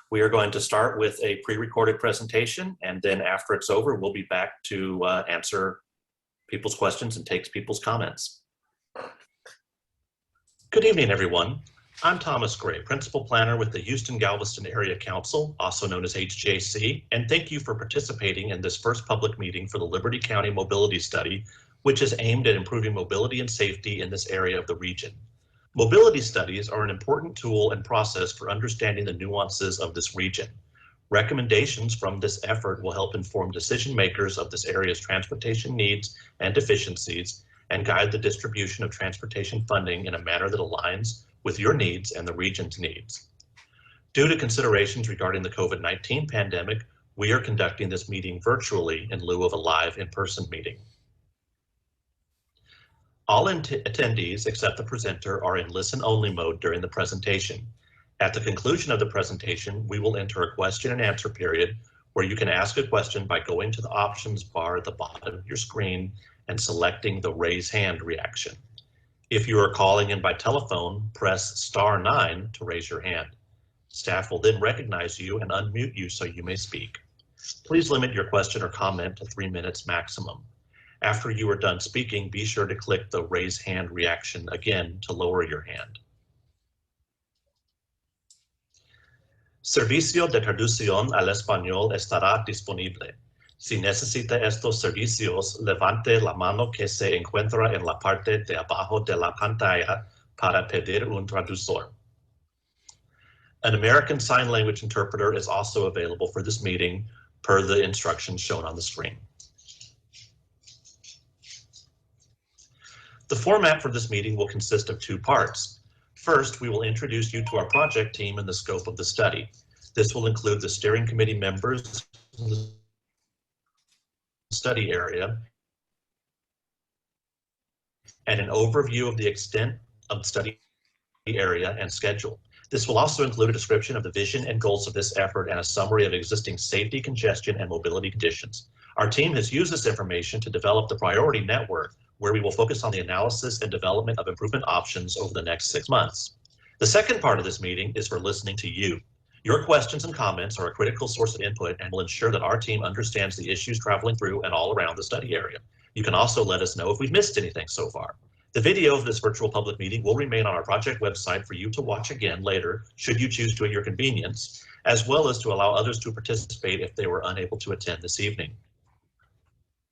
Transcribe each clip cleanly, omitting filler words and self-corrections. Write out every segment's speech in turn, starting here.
We are going to start with a pre-recorded presentation, and then after it's over, we'll be back to answer people's questions and take people's comments. Good evening, everyone. I'm Thomas Gray, Principal Planner with the Houston-Galveston Area Council, also known as H-GAC, and thank you for participating in this first public meeting for the Liberty County Mobility Study, which is aimed at improving mobility and safety in this area of the region. Mobility studies are an important tool and process for understanding the nuances of this region. Recommendations from this effort will help inform decision makers of this area's transportation needs and deficiencies and guide the distribution of transportation funding in a manner that aligns with your needs and the region's needs. Due to considerations regarding the COVID-19 pandemic, we are conducting this meeting virtually in lieu of a live in-person meeting. All attendees except the presenter are in listen-only mode during the presentation. At the conclusion of the presentation, we will enter a question and answer period where you can ask a question by going to the options bar at the bottom of your screen and selecting the raise hand reaction. If you are calling in by telephone, press *9 to raise your hand. Staff will then recognize you and unmute you so you may speak. Please limit your question or comment to 3 minutes maximum. After you are done speaking, be sure to click the raise hand reaction again to lower your hand. Servicio de traducción al español estará disponible. Si necesita estos servicios, levante la mano que se encuentra en la parte de abajo de la pantalla para pedir un traductor. An American Sign Language interpreter is also available for this meeting per the instructions shown on the screen. The format for this meeting will consist of 2 parts. First, we will introduce you to our project team and the scope of the study. This will include the steering committee members in the study area and an overview of the extent of the study area and schedule. This will also include a description of the vision and goals of this effort and a summary of existing safety, congestion, and mobility conditions. Our team has used this information to develop the priority network, where we will focus on the analysis and development of improvement options over the next 6 months. The second part of this meeting is for listening to you. Your questions and comments are a critical source of input and will ensure that our team understands the issues traveling through and all around the study area. You can also let us know if we've missed anything so far. The video of this virtual public meeting will remain on our project website for you to watch again later, should you choose to at your convenience, as well as to allow others to participate if they were unable to attend this evening.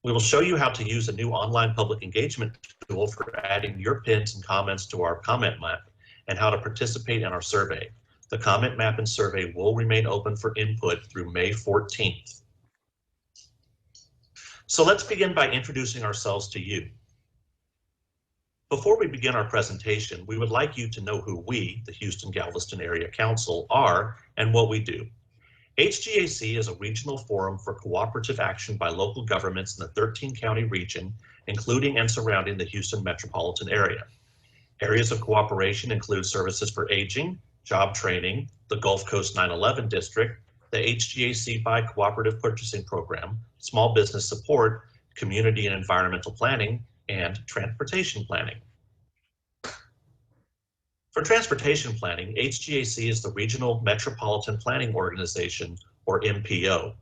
We will show you how to use a new online public engagement tool for adding your pins and comments to our comment map and how to participate in our survey. The comment map and survey will remain open for input through May 14th. So let's begin by introducing ourselves to you. Before we begin our presentation, we would like you to know who we, the Houston-Galveston Area Council, are and what we do. H-GAC is a regional forum for cooperative action by local governments in the 13-county region, including and surrounding the Houston metropolitan area. Areas of cooperation include services for aging, job training, the Gulf Coast 9/11 district, the H-GAC by Cooperative Purchasing Program, small business support, community and environmental planning, and transportation planning. For transportation planning, H-GAC is the Regional Metropolitan Planning Organization, or MPO.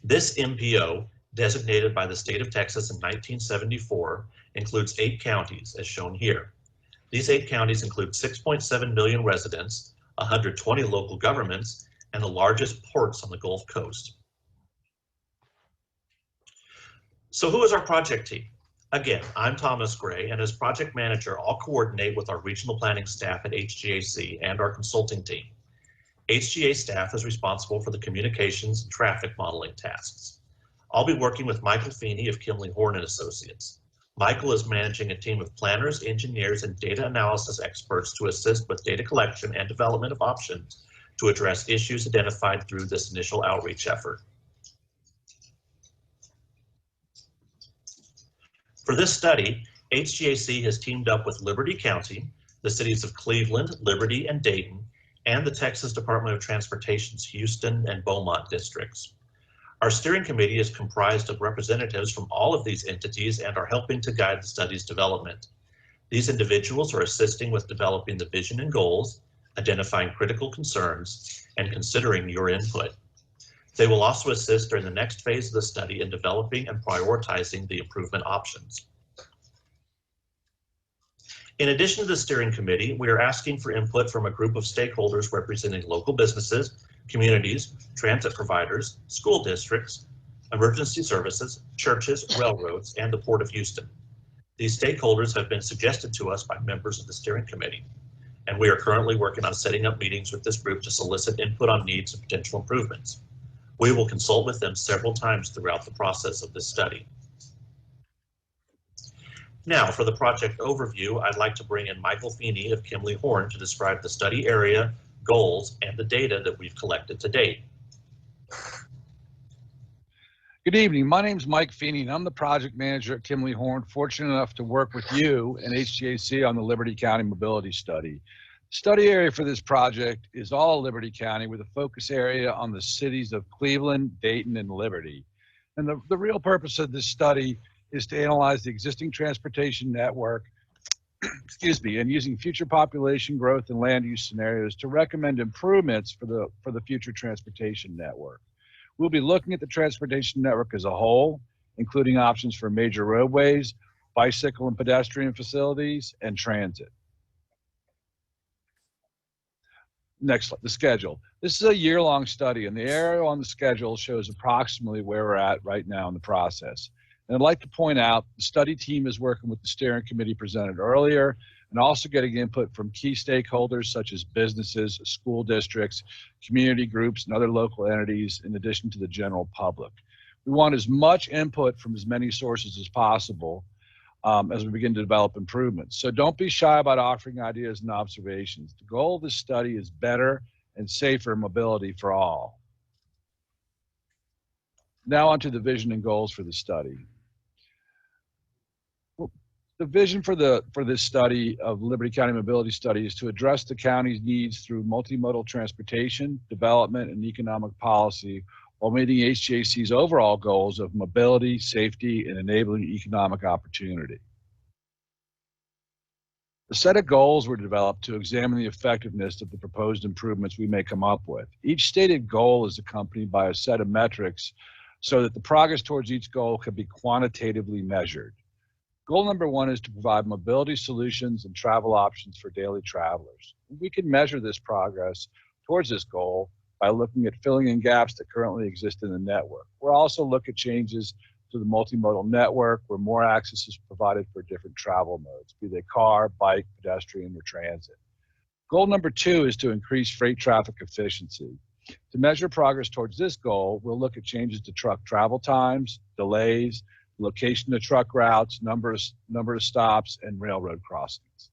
This MPO, designated by the state of Texas in 1974, includes 8 counties, as shown here. These 8 counties include 6.7 million residents, 120 local governments, and the largest ports on the Gulf Coast. So who is our project team? Again, I'm Thomas Gray, and as project manager, I'll coordinate with our regional planning staff at H-GAC and our consulting team. H-GA staff is responsible for the communications and traffic modeling tasks. I'll be working with Michael Feeney of Kimley Horn and Associates. Michael is managing a team of planners, engineers, and data analysis experts to assist with data collection and development of options to address issues identified through this initial outreach effort. For this study, H-GAC has teamed up with Liberty County, the cities of Cleveland, Liberty, and Dayton, and the Texas Department of Transportation's Houston and Beaumont districts. Our steering committee is comprised of representatives from all of these entities and are helping to guide the study's development. These individuals are assisting with developing the vision and goals, identifying critical concerns, and considering your input. They will also assist during the next phase of the study in developing and prioritizing the improvement options. In addition to the steering committee, we are asking for input from a group of stakeholders representing local businesses, communities, transit providers, school districts, emergency services, churches, railroads, and the Port of Houston. These stakeholders have been suggested to us by members of the steering committee, and we are currently working on setting up meetings with this group to solicit input on needs and potential improvements. We will consult with them several times throughout the process of this study. Now, for the project overview, I'd like to bring in Michael Feeney of Kimley Horn to describe the study area, goals, and the data that we've collected to date. Good evening. My name is Mike Feeney, and I'm the project manager at Kimley Horn, fortunate enough to work with you and H-GAC on the Liberty County Mobility Study. Study area for this project is all Liberty County with a focus area on the cities of Cleveland, Dayton, and Liberty. And the real purpose of this study is to analyze the existing transportation network, and using future population growth and land use scenarios to recommend improvements for the future transportation network. We'll be looking at the transportation network as a whole, including options for major roadways, bicycle and pedestrian facilities, and transit. Next, the schedule. This is a year-long study, and the arrow on the schedule shows approximately where we're at right now in the process. And I'd like to point out the study team is working with the steering committee presented earlier and also getting input from key stakeholders such as businesses, school districts, community groups, and other local entities in addition to the general public. We want as much input from as many sources as possible as we begin to develop improvements. So don't be shy about offering ideas and observations. The goal of this study is better and safer mobility for all. Now onto the vision and goals for the study. The vision for this study of Liberty County Mobility Study is to address the county's needs through multimodal transportation, development, and economic policy while meeting H-GAC's overall goals of mobility, safety, and enabling economic opportunity. A set of goals were developed to examine the effectiveness of the proposed improvements we may come up with. Each stated goal is accompanied by a set of metrics so that the progress towards each goal can be quantitatively measured. Goal number one is to provide mobility solutions and travel options for daily travelers. We can measure this progress towards this goal by looking at filling in gaps that currently exist in the network. We'll also look at changes to the multimodal network where more access is provided for different travel modes, be they car, bike, pedestrian, or transit. Goal number two is to increase freight traffic efficiency. To measure progress towards this goal, we'll look at changes to truck travel times, delays, location of truck routes, number of stops, and railroad crossings.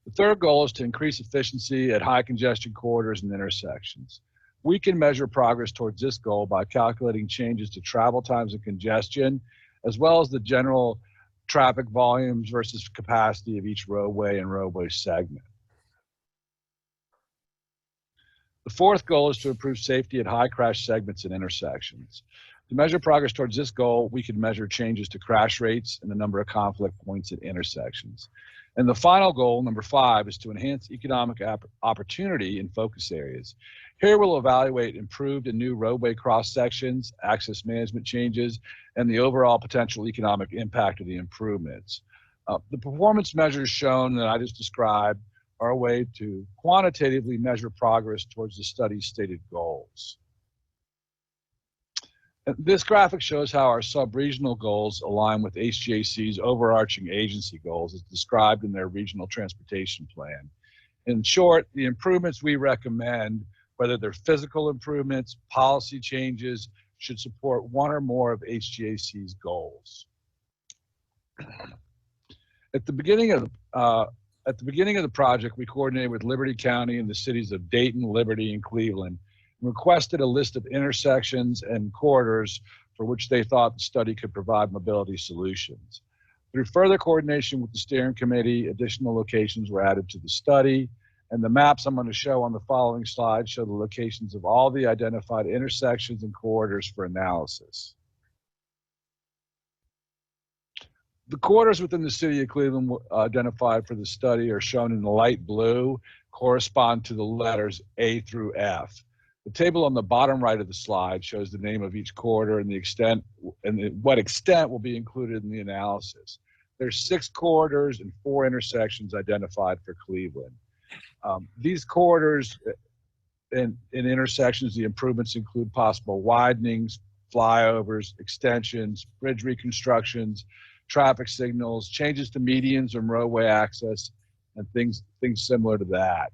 The third goal is to increase efficiency at high congestion corridors and intersections. We can measure progress towards this goal by calculating changes to travel times and congestion, as well as the general traffic volumes versus capacity of each roadway and roadway segment. The fourth goal is to improve safety at high crash segments and intersections. To measure progress towards this goal, we can measure changes to crash rates and the number of conflict points at intersections. And the final goal, number five, is to enhance economic opportunity in focus areas. Here we'll evaluate improved and new roadway cross sections, access management changes, and the overall potential economic impact of the improvements. The performance measures shown that I just described are a way to quantitatively measure progress towards the study's stated goals. This graphic shows how our sub-regional goals align with H-GAC's overarching agency goals as described in their regional transportation plan. In short, the improvements we recommend, whether they're physical improvements, policy changes, should support one or more of H-GAC's goals. At the beginning of the project, we coordinated with Liberty County and the cities of Dayton, Liberty, and Cleveland, requested a list of intersections and corridors for which they thought the study could provide mobility solutions. Through further coordination with the steering committee, additional locations were added to the study, and the maps I'm going to show on the following slide show the locations of all the identified intersections and corridors for analysis. The corridors within the city of Cleveland identified for the study are shown in the light blue, correspond to the letters A through F. The table on the bottom right of the slide shows the name of each corridor and the extent what extent will be included in the analysis. There's 6 corridors and 4 intersections identified for Cleveland. These corridors and intersections, the improvements include possible widenings, flyovers, extensions, bridge reconstructions, traffic signals, changes to medians and roadway access, and things similar to that.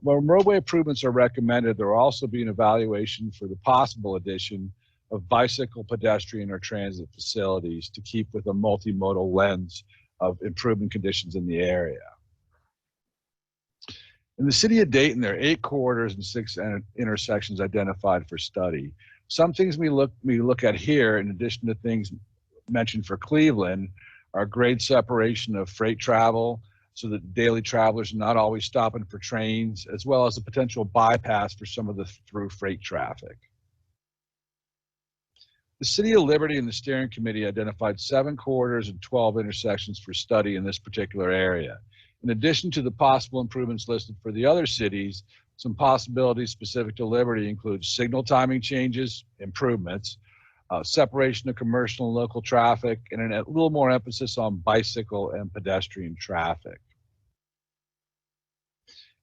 When roadway improvements are recommended, there will also be an evaluation for the possible addition of bicycle, pedestrian, or transit facilities to keep with a multimodal lens of improvement conditions in the area. In the city of Dayton, there are 8 corridors and 6 intersections identified for study. Some things we look at here, in addition to things mentioned for Cleveland, are grade separation of freight travel, so that daily travelers are not always stopping for trains, as well as a potential bypass for some of the through freight traffic. The City of Liberty and the steering committee identified 7 corridors and 12 intersections for study in this particular area. In addition to the possible improvements listed for the other cities, some possibilities specific to Liberty include signal timing changes, improvements, separation of commercial and local traffic, and a little more emphasis on bicycle and pedestrian traffic.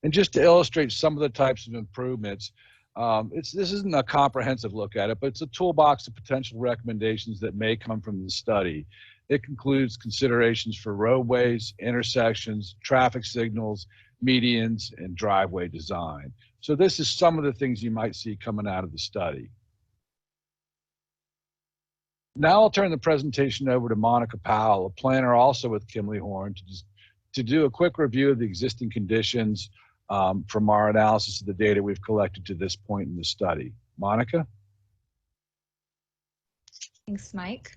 And just to illustrate some of the types of improvements, this isn't a comprehensive look at it, but it's a toolbox of potential recommendations that may come from the study. It includes considerations for roadways, intersections, traffic signals, medians, and driveway design. So this is some of the things you might see coming out of the study. Now I'll turn the presentation over to Monica Powell, a planner also with Kimley Horn, to do a quick review of the existing conditions from our analysis of the data we've collected to this point in the study. Monica? Thanks, Mike.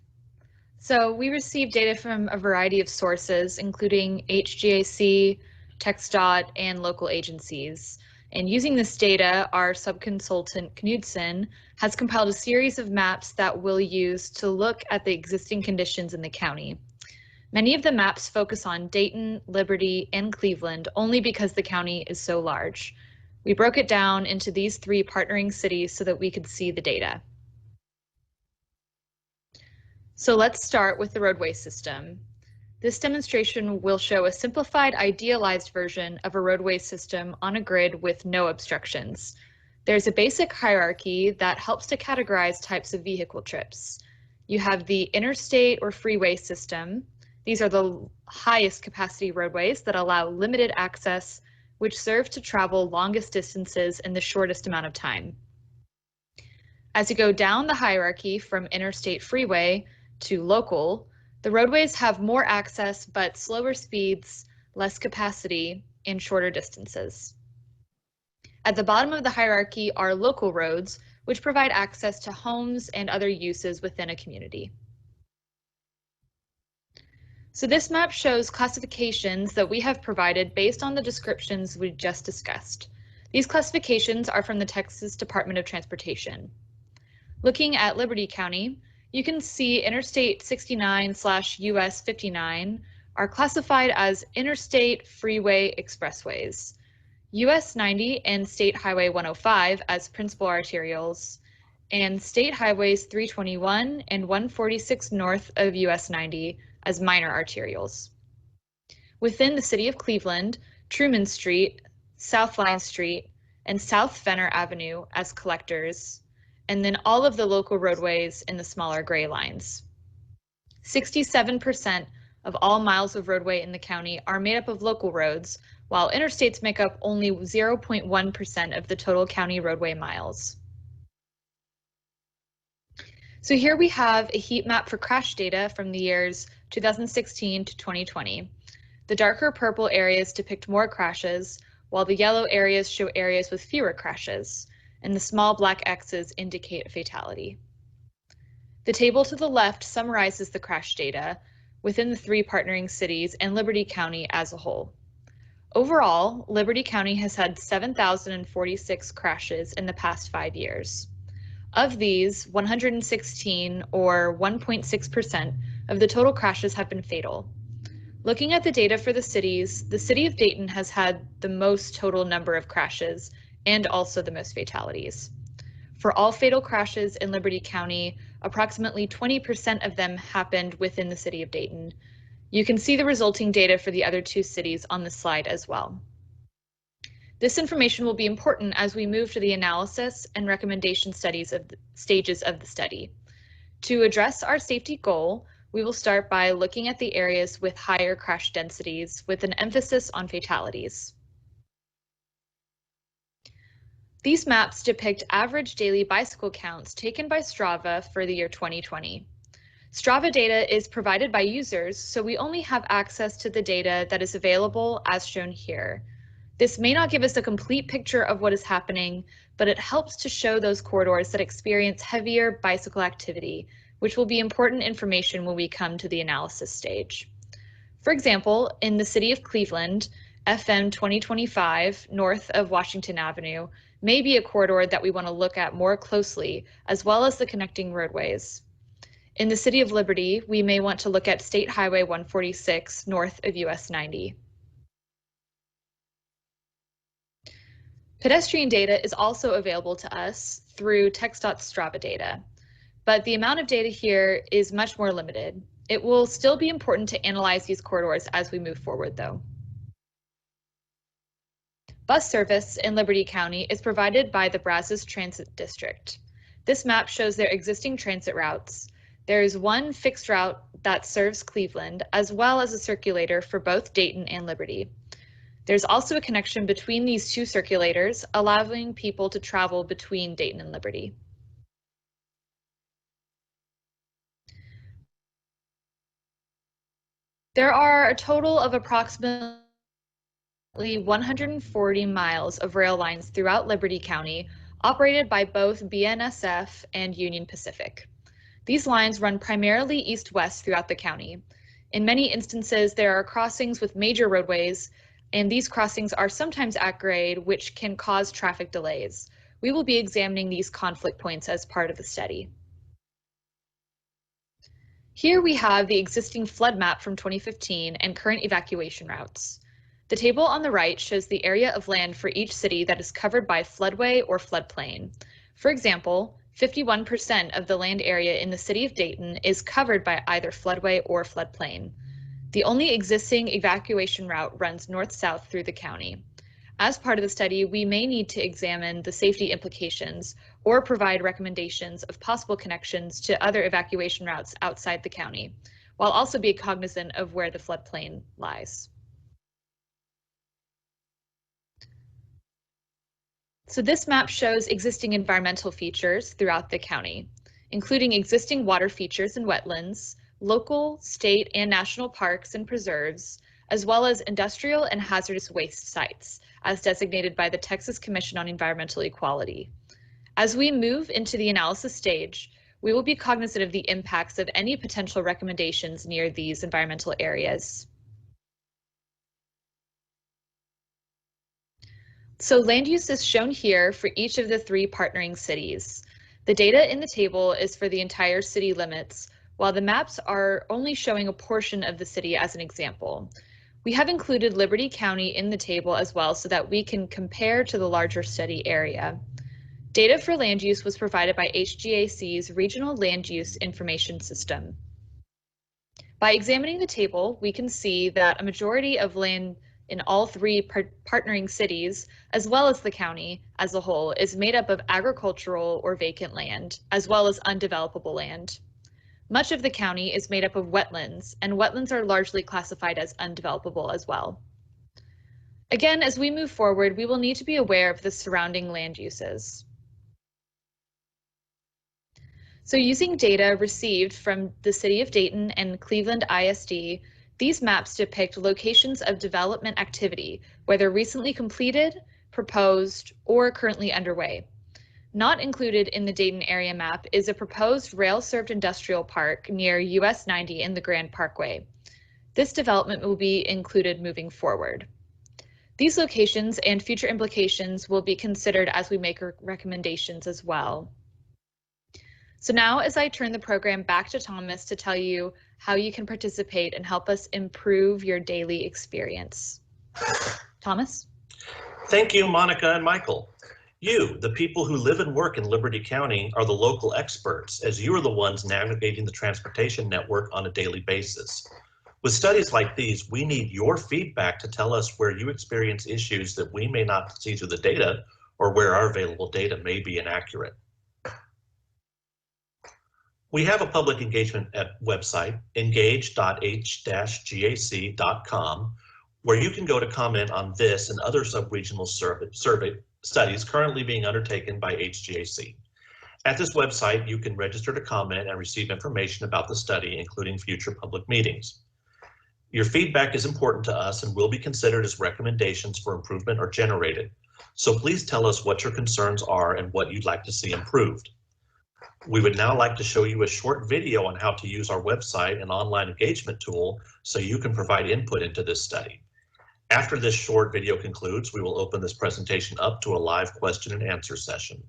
So we received data from a variety of sources, including H-GAC, TxDOT, and local agencies. And using this data, our subconsultant Knudsen has compiled a series of maps that we'll use to look at the existing conditions in the county. Many of the maps focus on Dayton, Liberty, and Cleveland only because the county is so large. We broke it down into these 3 partnering cities so that we could see the data. So let's start with the roadway system. This demonstration will show a simplified, idealized version of a roadway system on a grid with no obstructions. There's a basic hierarchy that helps to categorize types of vehicle trips. You have the interstate or freeway system. These are the highest capacity roadways that allow limited access, which serve to travel longest distances in the shortest amount of time. As you go down the hierarchy from interstate freeway to local, the roadways have more access but slower speeds, less capacity, and shorter distances. At the bottom of the hierarchy are local roads, which provide access to homes and other uses within a community. So this map shows classifications that we have provided based on the descriptions we just discussed. These classifications are from the Texas Department of Transportation. Looking at Liberty County, you can see Interstate 69/US 59 are classified as interstate freeway expressways, US 90 and State Highway 105 as principal arterials, and State Highways 321 and 146 north of US 90 as minor arterials. Within the city of Cleveland, Truman Street, South Line Street, and South Fenner Avenue as collectors, and then all of the local roadways in the smaller gray lines. 67% of all miles of roadway in the county are made up of local roads, while interstates make up only 0.1% of the total county roadway miles. So here we have a heat map for crash data from the years 2016 to 2020. The darker purple areas depict more crashes, while the yellow areas show areas with fewer crashes, and the small black X's indicate a fatality. The table to the left summarizes the crash data within the 3 partnering cities and Liberty County as a whole. Overall, Liberty County has had 7,046 crashes in the past 5 years. Of these, 116, or 1.6%, of the total crashes have been fatal. Looking at the data for the cities, the city of Dayton has had the most total number of crashes and also the most fatalities. For all fatal crashes in Liberty County, approximately 20% of them happened within the city of Dayton. You can see the resulting data for the other two cities on the slide as well. This information will be important as we move to the analysis and recommendation stages of the study. To address our safety goal, we will start by looking at the areas with higher crash densities with an emphasis on fatalities. These maps depict average daily bicycle counts taken by Strava for the year 2020. Strava data is provided by users, so we only have access to the data that is available as shown here. This may not give us a complete picture of what is happening, but it helps to show those corridors that experience heavier bicycle activity, which will be important information when we come to the analysis stage. For example, in the city of Cleveland, FM 2025, north of Washington Avenue, may be a corridor that we want to look at more closely, as well as the connecting roadways. In the city of Liberty, we may want to look at State Highway 146 north of US 90. Pedestrian data is also available to us through TxDOT-Strava data, but the amount of data here is much more limited. It will still be important to analyze these corridors as we move forward, though. Bus service in Liberty County is provided by the Brazos Transit District. This map shows their existing transit routes. There is one fixed route that serves Cleveland, as well as a circulator for both Dayton and Liberty. There's also a connection between these two circulators, allowing people to travel between Dayton and Liberty. There are a total of approximately 140 miles of rail lines throughout Liberty County, operated by both BNSF and Union Pacific. These lines run primarily east-west throughout the county. In many instances, there are crossings with major roadways, and these crossings are sometimes at grade, which can cause traffic delays. We will be examining these conflict points as part of the study. Here we have the existing flood map from 2015 and current evacuation routes. The table on the right shows the area of land for each city that is covered by floodway or floodplain. For example, 51% of the land area in the city of Dayton is covered by either floodway or floodplain. The only existing evacuation route runs north-south through the county. As part of the study, we may need to examine the safety implications or provide recommendations of possible connections to other evacuation routes outside the county, while also being cognizant of where the floodplain lies. So this map shows existing environmental features throughout the county, including existing water features and wetlands, local, state, and national parks and preserves, as well as industrial and hazardous waste sites, as designated by the Texas Commission on Environmental Equality. As we move into the analysis stage, we will be cognizant of the impacts of any potential recommendations near these environmental areas. So land use is shown here for each of the three partnering cities. The data in the table is for the entire city limits, while the maps are only showing a portion of the city as an example. We have included Liberty County in the table as well so that we can compare to the larger study area. Data for land use was provided by H-GAC's Regional Land Use Information System. By examining the table, we can see that a majority of land in all three partnering cities, as well as the county as a whole, is made up of agricultural or vacant land, as well as undevelopable land. Much of the county is made up of wetlands, and wetlands are largely classified as undevelopable as well. Again, as we move forward, we will need to be aware of the surrounding land uses. So using data received from the City of Dayton and Cleveland ISD, these maps depict locations of development activity, whether recently completed, proposed, or currently underway. Not included in the Dayton area map is a proposed rail-served industrial park near US 90 in the Grand Parkway. This development will be included moving forward. These locations and future implications will be considered as we make recommendations as well. So now, as I turn the program back to Thomas to tell you how you can participate and help us improve your daily experience. Thomas? Thank you, Monica and Michael. You, the people who live and work in Liberty County, are the local experts, as you are the ones navigating the transportation network on a daily basis. With studies like these, we need your feedback to tell us where you experience issues that we may not see through the data, or where our available data may be inaccurate. We have a public engagement website, engage.h-gac.com, where you can go to comment on this and other sub-regional survey studies currently being undertaken by H-GAC. At this website, you can register to comment and receive information about the study, including future public meetings. Your feedback is important to us and will be considered as recommendations for improvement are generated. So please tell us what your concerns are and what you'd like to see improved. We would now like to show you a short video on how to use our website and online engagement tool so you can provide input into this study. After this short video concludes, we will open this presentation up to a live question and answer session.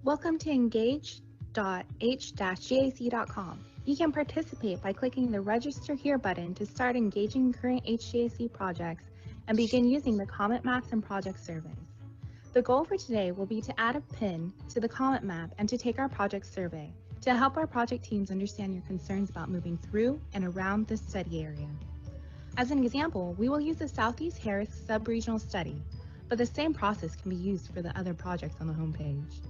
Welcome to engage.h-gac.com. You can participate by clicking the Register Here button to start engaging current H-GAC projects and begin using the comment maps and project surveys. The goal for today will be to add a pin to the comment map and to take our project survey to help our project teams understand your concerns about moving through and around this study area. As an example, we will use the Southeast Harris sub-regional study, but the same process can be used for the other projects on the homepage.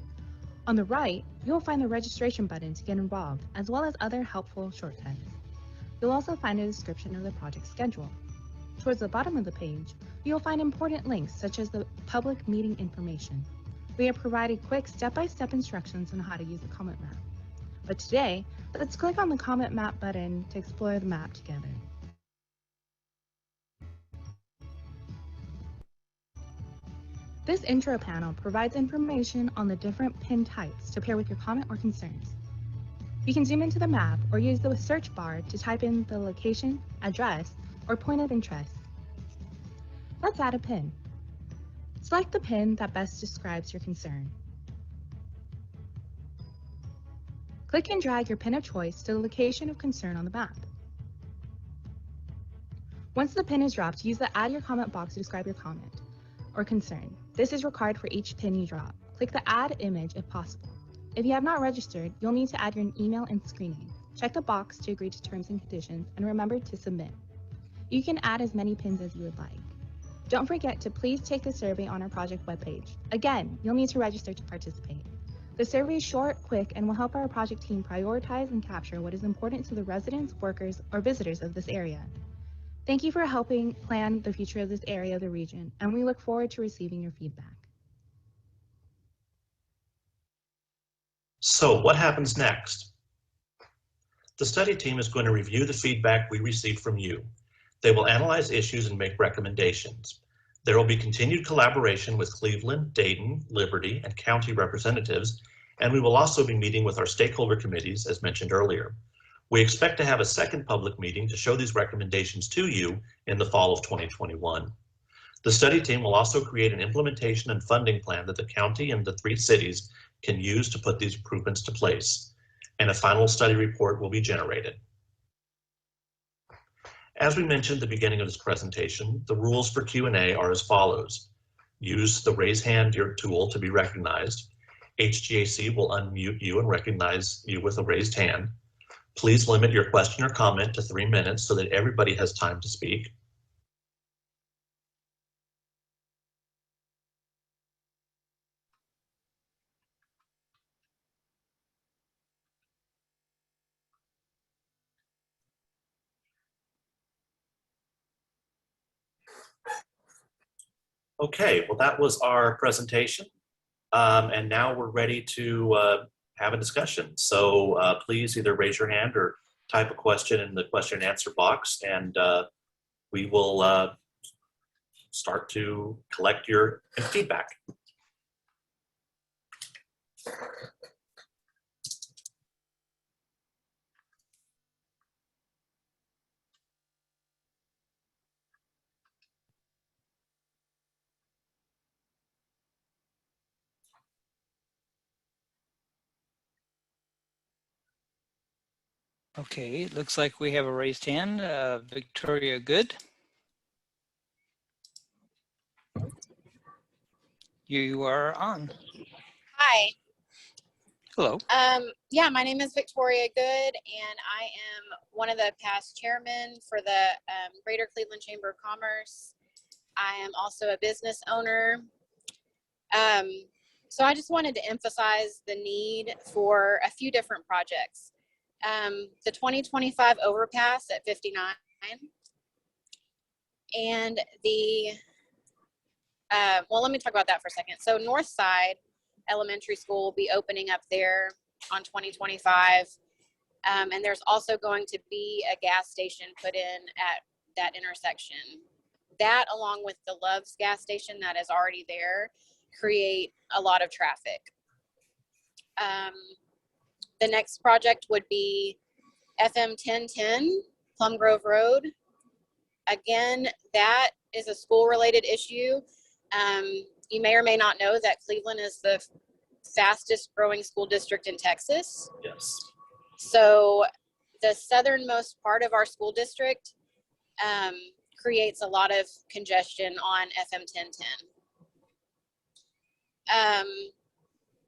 On the right, you will find the registration button to get involved, as well as other helpful shortcuts. You'll also find a description of the project schedule. Towards the bottom of the page, you'll find important links such as the public meeting information. We have provided quick step-by-step instructions on how to use the comment map. But today, let's click on the comment map button to explore the map together. This intro panel provides information on the different pin types to pair with your comment or concerns. You can zoom into the map or use the search bar to type in the location, address, or point of interest. Let's add a pin. Select the pin that best describes your concern. Click and drag your pin of choice to the location of concern on the map. Once the pin is dropped, use the Add Your Comment box to describe your comment or concern. This is required for each pin you drop. Click the Add Image if possible. If you have not registered, you'll need to add your email and screen name. Check the box to agree to terms and conditions and remember to submit. You can add as many pins as you would like. Don't forget to please take the survey on our project webpage. Again, you'll need to register to participate. The survey is short, quick, and will help our project team prioritize and capture what is important to the residents, workers, or visitors of this area. Thank you for helping plan the future of this area of the region, and we look forward to receiving your feedback. So what happens next? The study team is going to review the feedback we received from you. They will analyze issues and make recommendations. There will be continued collaboration with Cleveland, Dayton, Liberty, and county representatives, and we will also be meeting with our stakeholder committees, as mentioned earlier. We expect to have a second public meeting to show these recommendations to you in the fall of 2021. The study team will also create an implementation and funding plan that the county and the 3 cities can use to put these improvements to place, and a final study report will be generated. As we mentioned at the beginning of this presentation, the rules for Q&A are as follows. Use the raise hand tool to be recognized. H-GAC will unmute you and recognize you with a raised hand. Please limit your question or comment to 3 minutes so that everybody has time to speak. Okay, well, that was our presentation. And now we're ready to have a discussion. So please either raise your hand or type a question in the question and answer box, and we will start to collect your feedback. Okay, it looks like we have a raised hand. Victoria Good. You are on. Hi. Hello. Yeah, my name is Victoria Good, and I am one of the past chairmen for the Greater Cleveland Chamber of Commerce. I am also a business owner. So I just wanted to emphasize the need for a few different projects. The 2025 overpass at 59 and the, well, let me talk about that for a second. So North Side Elementary School will be opening up there on 2025. And there's also going to be a gas station put in at that intersection. That, along with the Love's gas station that is already there, create a lot of traffic. The next project would be FM 1010 Plum Grove Road. Again, that is a school-related issue. You may or may not know that Cleveland is the fastest growing school district in Texas. Yes. So the southernmost part of our school district creates a lot of congestion on FM 1010.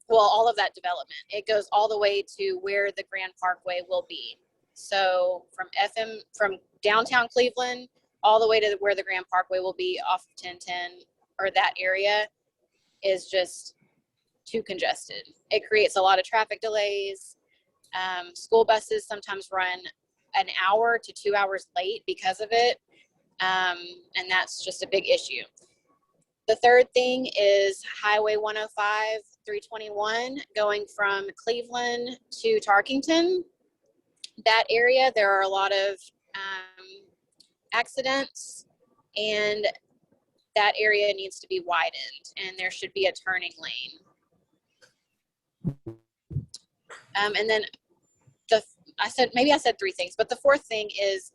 Well, all of that development, it goes all the way to where the Grand Parkway will be. So from downtown Cleveland all the way to where the Grand Parkway will be off of 1010, or that area is just too congested. It creates a lot of traffic delays. School buses sometimes run an hour to 2 hours late because of it. And that's just a big issue. The third thing is Highway 105, 321, going from Cleveland to Tarkington. That area, there are a lot of accidents, and that area needs to be widened, and there should be a turning lane. And then I said three things, but the fourth thing is,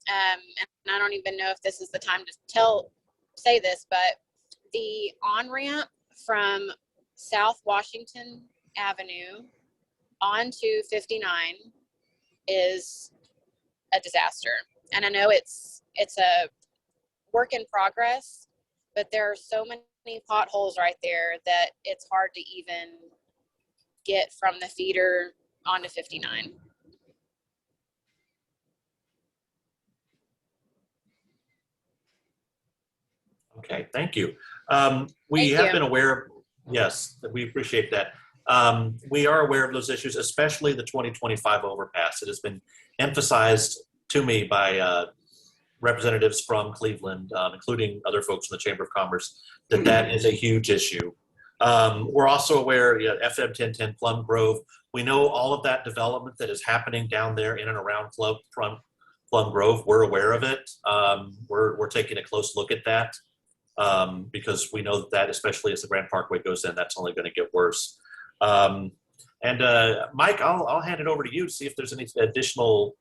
and I don't even know if this is the time to say this, but the on-ramp from South Washington Avenue onto 59 is a disaster. And I know it's a work in progress, but there are so many potholes right there that it's hard to even get from the feeder onto 59. Okay, thank you. We have been aware, yes, we appreciate that. We are aware of those issues, especially the 2025 overpass. It has been emphasized to me by representatives from Cleveland, including other folks from the Chamber of Commerce, that is a huge issue. We're also aware, FM 1010 Plum Grove, we know all of that development that is happening down there in and around Plum Grove. We're aware of it. We're taking a close look at that because we know that especially as the Grand Parkway goes in, that's only going to get worse. And Mike, I'll hand it over to you to see if there's any additional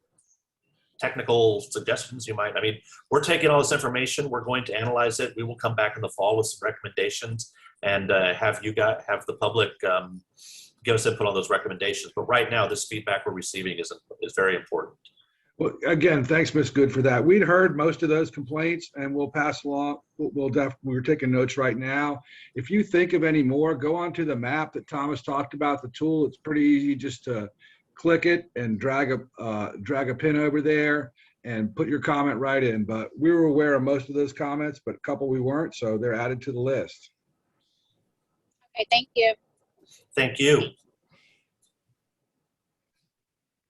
technical suggestions you might. I mean, we're taking all this information, we're going to analyze it. We will come back in the fall with some recommendations and have the public give us input on those recommendations. But right now, this feedback we're receiving is very important. Well, again, thanks, Ms. Good, for that. We'd heard most of those complaints, and we'll pass along. We're taking notes right now. If you think of any more, go onto the map that Thomas talked about, the tool. It's pretty easy just to click it and drag a pin over there and put your comment right in. But we were aware of most of those comments, but a couple we weren't, so they're added to the list. Okay, thank you. Thank you.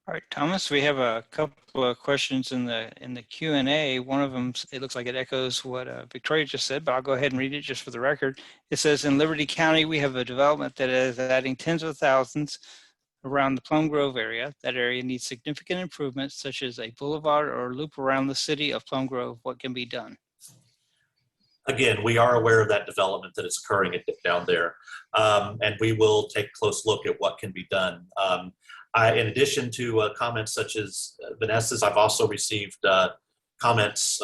All right, Thomas, we have a couple of questions in the Q&A. One of them, it looks like it echoes what Victoria just said, but I'll go ahead and read it just for the record. It says, in Liberty County, we have a development that is adding tens of thousands around the Plum Grove area. That area needs significant improvements, such as a boulevard or loop around the city of Plum Grove. What can be done? Again, we are aware of that development that is occurring down there, and we will take a close look at what can be done. In addition to comments such as Vanessa's, I've also received comments,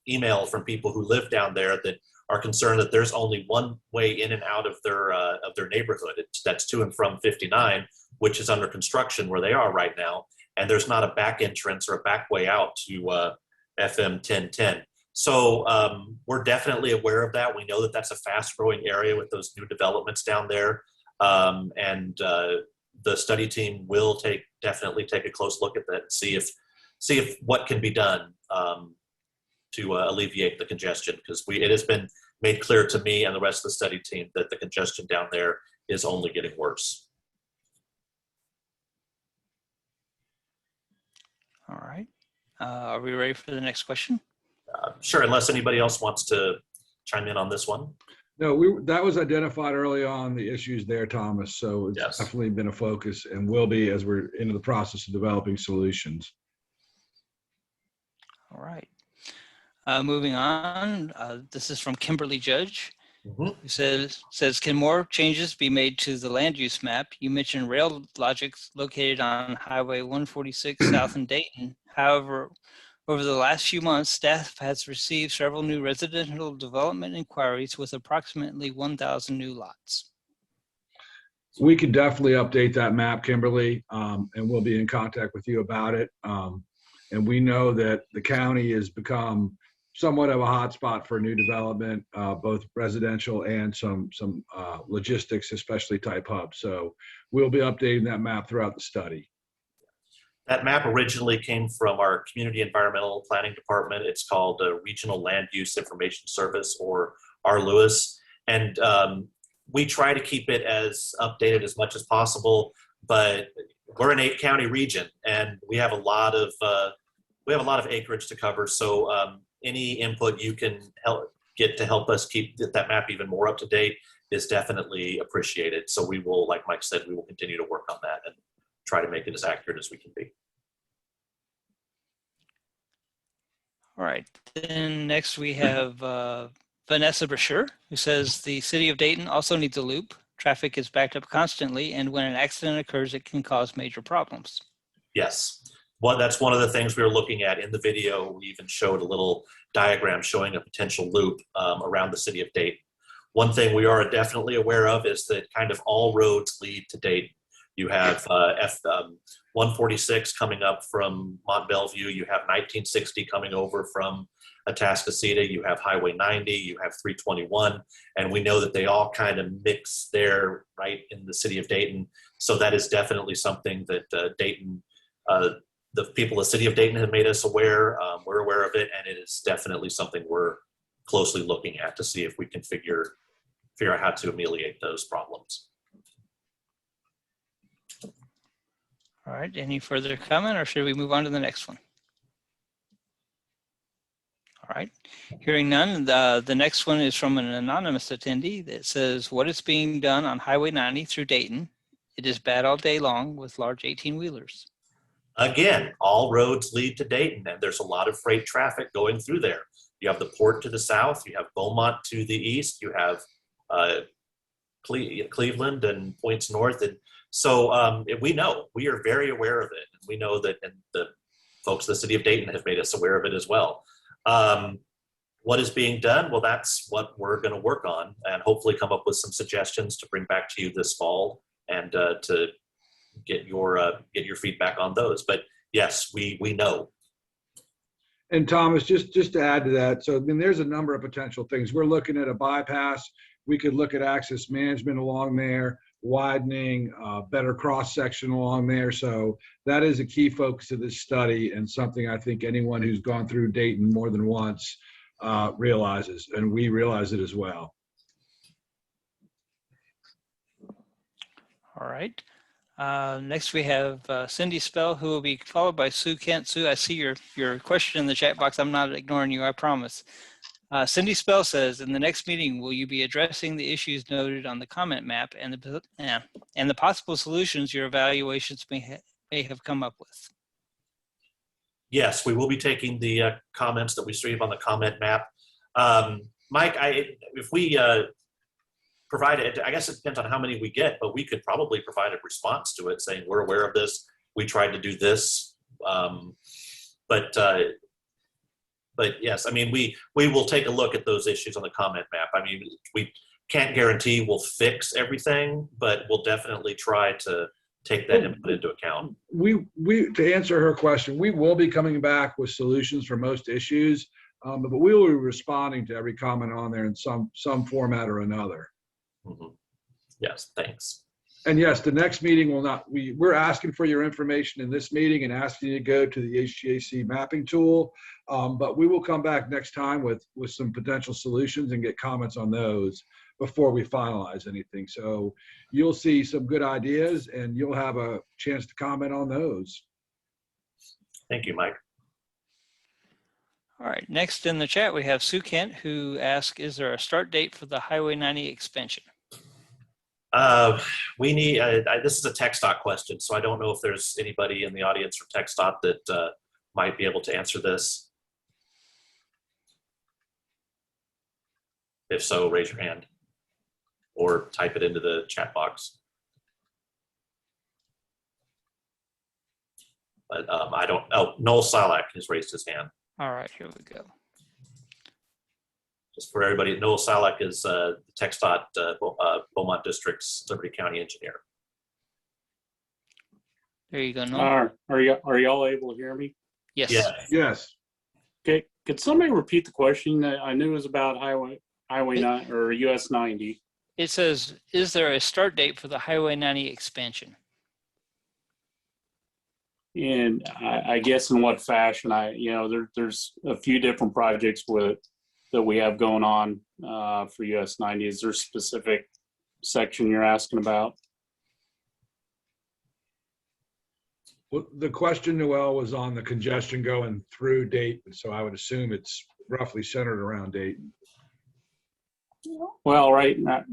email from people who live down there that are concerned that there's only one way in and out of their neighborhood. That's to and from 59, which is under construction where they are right now, and there's not a back entrance or a back way out to FM 1010. So we're definitely aware of that. We know that that's a fast growing area with those new developments down there. And the study team will definitely take a close look at that and see if what can be done to alleviate the congestion, because it has been made clear to me and the rest of the study team that the congestion down there is only getting worse. All right. Are we ready for the next question? Sure, unless anybody else wants to chime in on this one. No, that was identified early on, the issues there, Thomas. So it's Yes. definitely been a focus and will be as we're into the process of developing solutions. All right. Moving on, this is from Kimberly Judge. Mhm. Who says, can more changes be made to the land use map? You mentioned rail logics located on Highway 146 south in Dayton. However, over the last few months, staff has received several new residential development inquiries with approximately 1,000 new lots. We could definitely update that map, Kimberly, and we'll be in contact with you about it. And we know that the county has become somewhat of a hotspot for new development, both residential and some logistics, especially type hubs. So we'll be updating that map throughout the study. That map originally came from our Community Environmental Planning Department. It's called Regional Land Use Information Service, or RLUIS. And we try to keep it as updated as much as possible, but we're an 8-county region and we have a lot of acreage to cover. So any input you can get to help us keep that map even more up to date is definitely appreciated. So we will, like Mike said, we will continue to work on that and try to make it as accurate as we can be. All right. Then next we have Vanessa Brasher, who says the city of Dayton also needs a loop. Traffic is backed up constantly, and when an accident occurs, it can cause major problems. Yes. Well, that's one of the things we were looking at in the video. We even showed a little diagram showing a potential loop around the city of Dayton. One thing we are definitely aware of is that kind of all roads lead to Dayton. You have 146 coming up from Mont Bellevue. You have 1960 coming over from Atascocita. You have Highway 90. You have 321. And we know that they all kind of mix there right in the city of Dayton. So that is definitely something that Dayton, the people of the city of Dayton have made us aware. We're aware of it, and it is definitely something we're closely looking at to see if we can figure out how to ameliorate those problems. All right, any further comment, or should we move on to the next one? All right, hearing none, the next one is from an anonymous attendee that says, what is being done on Highway 90 through Dayton? It is bad all day long with large 18-wheelers. Again, all roads lead to Dayton, and there's a lot of freight traffic going through there. You have the port to the south, you have Beaumont to the east, you have Cleveland and points north. And so we are very aware of it. We know that, and the folks in the city of Dayton have made us aware of it as well. What is being done? Well, that's what we're going to work on and hopefully come up with some suggestions to bring back to you this fall and to get your feedback on those. But yes, we know. And Thomas, just to add to that, so I mean, there's a number of potential things. We're looking at a bypass. We could look at access management along there, widening, better cross-section along there. So that is a key focus of this study and something I think anyone who's gone through Dayton more than once realizes, and we realize it as well. All right. Next we have Cindy Spell, who will be followed by Sue Kent. Sue, I see your question in the chat box. I'm not ignoring you, I promise. Cindy Spell says, in the next meeting, will you be addressing the issues noted on the comment map and the possible solutions your evaluations may have come up with? Yes, we will be taking the comments that we receive on the comment map. Mike, if we provide it, I guess it depends on how many we get, but we could probably provide a response to it saying we're aware of this, we tried to do this. But yes, I mean, we will take a look at those issues on the comment map. I mean, we can't guarantee we'll fix everything, but we'll definitely try to take that input into account. We to answer her question, we will be coming back with solutions for most issues. But we will be responding to every comment on there in some format or another. Mhm. Yes, thanks. And yes, the next meeting will not, we're asking for your information in this meeting and asking you to go to the H-GAC mapping tool. But we will come back next time with some potential solutions and get comments on those before we finalize anything. So you'll see some good ideas and you'll have a chance to comment on those. Thank you, Mike. All right, next in the chat, we have Sue Kent, who asks, is there a start date for the Highway 90 expansion? We need, this is a TxDOT question, so I don't know if there's anybody in the audience from TxDOT that might be able to answer this. If so, raise your hand or type it into the chat box. But I don't, oh, Noel Salak has raised his hand. All right, here we go. Just for everybody, Noel Salak is the TxDOT Beaumont District's Liberty County engineer. There you go, Noel. Are y'all able to hear me? Yes. Yeah. Yes. Okay, could somebody repeat the question? I knew it was about Highway 9 or US 90. It says, is there a start date for the Highway 90 expansion? And I guess in what fashion? There's a few different projects that we have going on for US 90. Is there a specific section you're asking about? Well, the question, Noel, was on the congestion going through Dayton, so I would assume it's roughly centered around Dayton. Well, right now,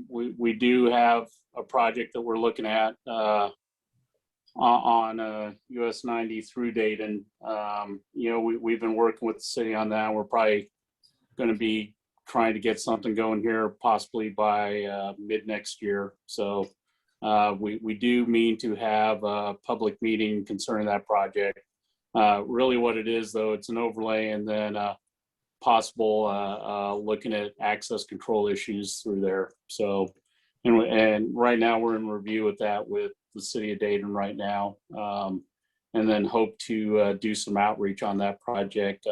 we do have a project that we're looking at on US 90 through Dayton. We've been working with the city on that. We're probably going to be trying to get something going here possibly by mid next year. So we do mean to have a public meeting concerning that project. Really what it is, though, it's an overlay and then possible looking at access control issues through there. So, and right now we're in review with that with the city of Dayton right now, and then hope to do some outreach on that project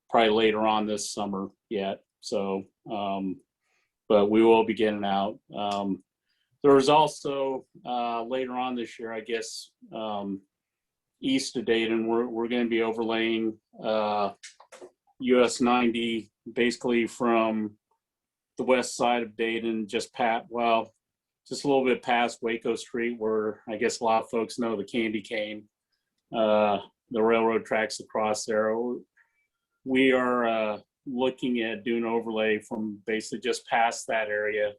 probably later on this summer yet. So, but we will be getting out. There was also later on this year, I guess, east of Dayton, we're going to be overlaying US 90 basically from the west side of Dayton, just a little bit past Waco Street, where I guess a lot of folks know the candy cane, the railroad tracks across there. We are looking at doing an overlay from basically just past that area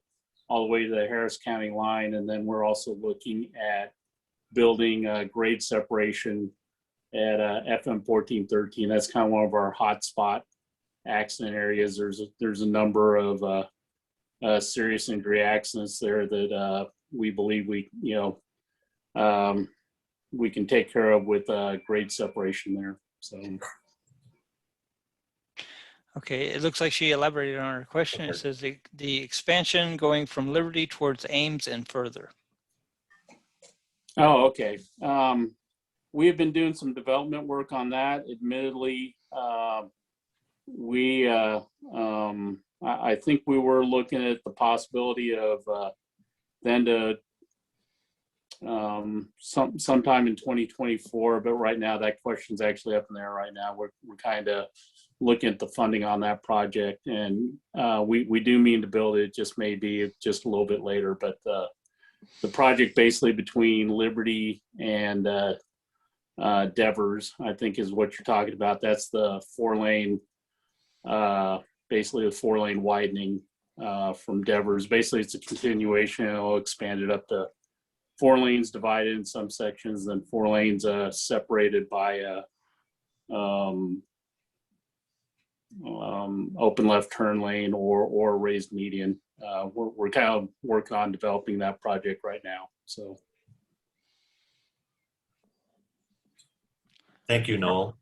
all the way to the Harris County line. And then we're also looking at building grade separation at FM 1413. That's kind of one of our hot spot accident areas. There's a number of serious injury accidents there that we believe we can take care of with grade separation there. So. Okay, it looks like she elaborated on her question. It says the expansion going from Liberty towards Ames and further. Oh, okay. We have been doing some development work on that. Admittedly, I think we were looking at the possibility of then to sometime in 2024, but right now that question's actually up in the air right now. We're kind of looking at the funding on that project, and we do mean to build it. Just maybe just a little bit later, but the project basically between Liberty and Devers, I think is what you're talking about. That's the 4-lane, basically the 4-lane widening from Devers. Basically it's a continuation. It'll expand it up to 4 lanes divided in some sections, then 4 lanes separated by open left turn lane or raised median. We're kind of working on developing that project right now. So. Thank you, Noel.